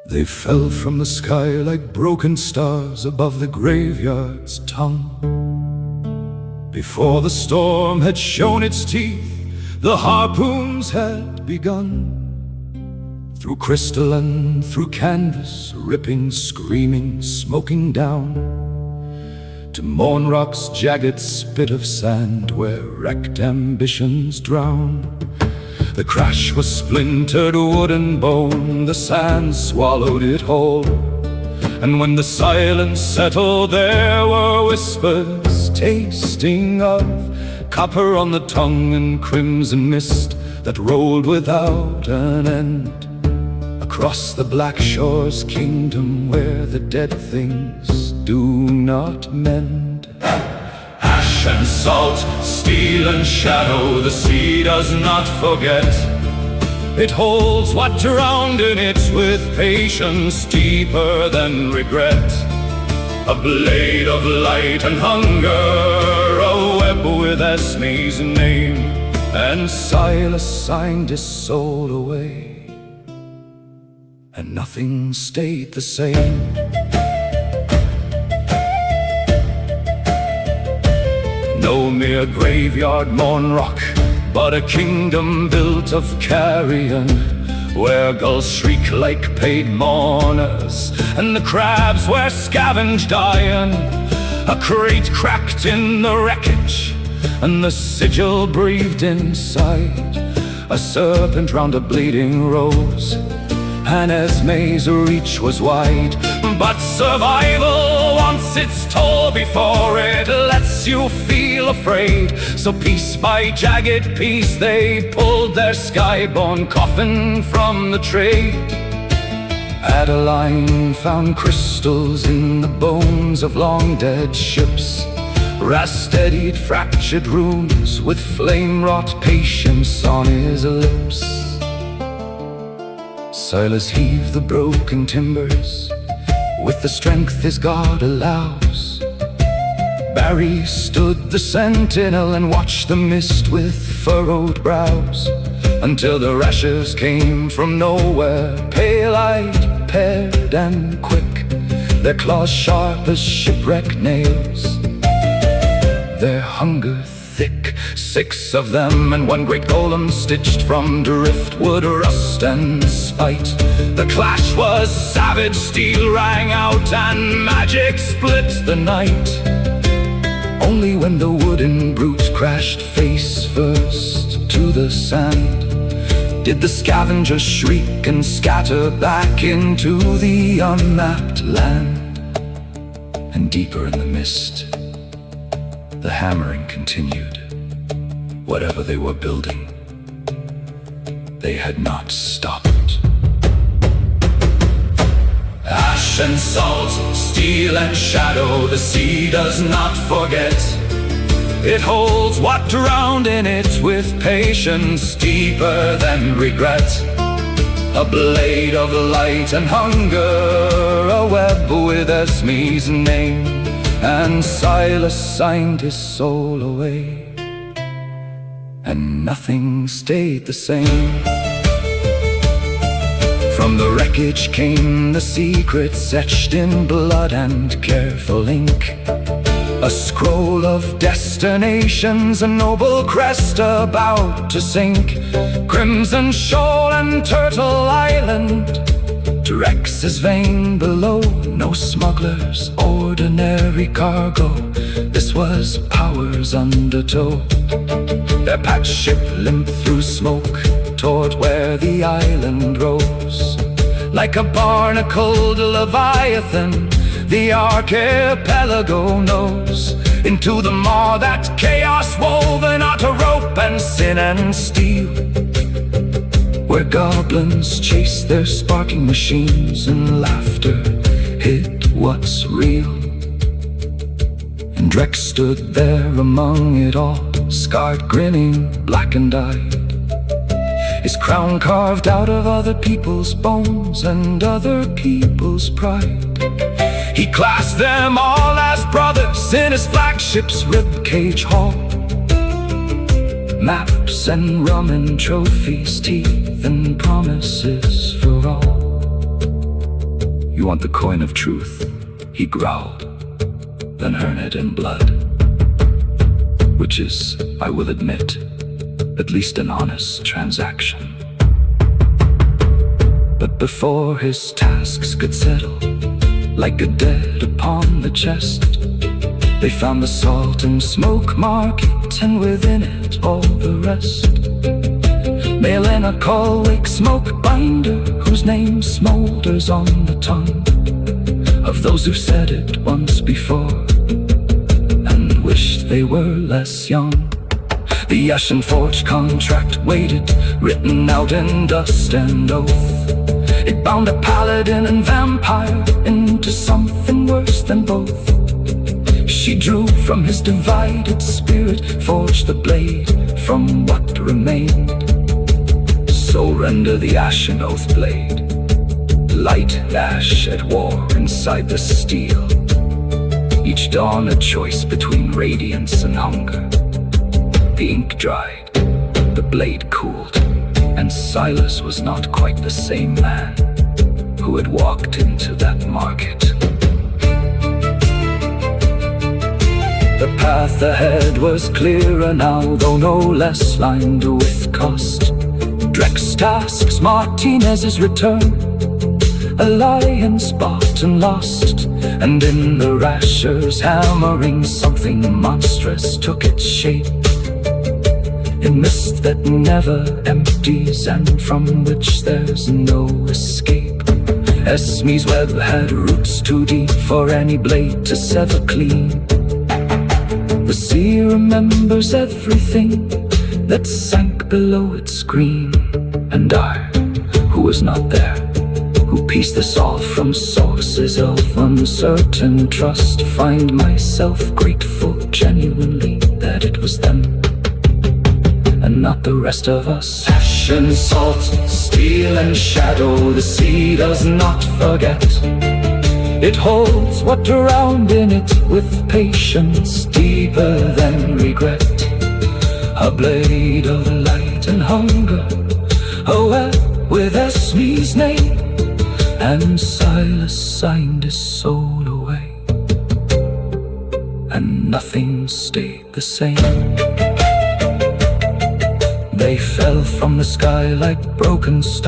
They fell from the sky like broken stars above the graveyard's tongue. Before the storm had shown its teeth, the harpoons had begun. Through crystal and through canvas, ripping, screaming, smoking down to Monrock's jagged spit of sand, where wrecked ambitions drown. The crash was splintered wood and bone, the sand swallowed it whole. And when the silence settled, there were whispers tasting of copper on the tongue and crimson mist that rolled without an end across the black shore's kingdom, where the dead things do not mend. Ash and salt, steel and shadow, the sea does not forget. It holds what drowned in it with patience deeper than regret. A blade of light and hunger, a web with Esme's name, and Silas signed his soul away, and nothing stayed the same. No mere graveyard Monrock, but a kingdom built of carrion, where gulls shriek like paid mourners, and the crabs were scavenged iron. A crate cracked in the wreckage, and the sigil breathed inside. A serpent round a bleeding rose, and Esme's reach was wide. But survival wants its toll before it lets you feel afraid. So piece by jagged piece they pulled their skyborne coffin from the trade. Adeline found crystals in the bones of long-dead ships. Ras-steadied fractured runes with flame-wrought patience on his lips. Silas heaved the broken timbers with the strength his God allows. Barry stood the sentinel and watched the mist with furrowed brows, until the rashers came from nowhere, pale-eyed, paired and quick, their claws sharp as shipwreck nails, their hunger thick. 6 of them and one great golem stitched from driftwood, rust and spite. The clash was savage, steel rang out and magic split the night. Only when the wooden brute crashed face first to the sand did the scavengers shriek and scatter back into the unmapped land. And deeper in the mist, the hammering continued. Whatever they were building, they had not stopped. Ash and salt, steel and shadow, the sea does not forget. It holds what drowned in it with patience deeper than regret. A blade of light and hunger, a web with Esme's name, and Silas signed his soul away, and nothing stayed the same. From the wreckage came the secrets etched in blood and careful ink. A scroll of destinations, a noble crest about to sink. Crimson Shoal and Turtle Island, to Rex's vein below. No smugglers, ordinary cargo, this was Power's undertow. Their patch ship limped through smoke toward where the island rose. Like a barnacled leviathan, the archipelago knows. Into the maw that chaos woven out of rope and sin and steel, where goblins chase their sparking machines and laughter hid what's real. And Rex stood there among it all, scarred, grinning, blackened-eyed, his crown carved out of other people's bones and other people's pride. He classed them all as brothers in his flagship's ribcage hall. Maps and rum and trophies, teeth and promises for all. You want the coin of truth, he growled, then earn it in blood. Which is, I will admit, at least an honest transaction. But before his tasks could settle, like a dead upon the chest, they found the salt and smoke market, and within it all the rest. Mail in a call-wake smoke binder, whose name smolders on the tongue of those who said it once before and wished they were less young. The ashen forge contract waited, written out in dust and oath. It bound a paladin and vampire into something worse than both. She drew from his divided spirit, forged the blade from what remained. So render the ashen oath blade, light ash at war inside the steel. Each dawn a choice between radiance and hunger. The ink dried, the blade cooled, and Silas was not quite the same man who had walked into that market. The path ahead was clearer now, though no less lined with cost. Drek's tasks, Martinez's return, alliance bought and lost. And in the rashers hammering, something monstrous took its shape, in mist that never empties and from which there's no escape. Esme's web had roots too deep for any blade to sever clean. The sea remembers everything that sank below its screen. And I, who was not there, who pieced this all from sources of uncertain trust, find myself grateful genuinely that it was them and not the rest of us. Ash and salt, steel and shadow, the sea does not forget. It holds what drowned in it with patience deeper than regret. A blade of light and hunger, a web with Esme's name, and Silas signed his soul away, and nothing stayed the same. They fell from the sky like broken stars.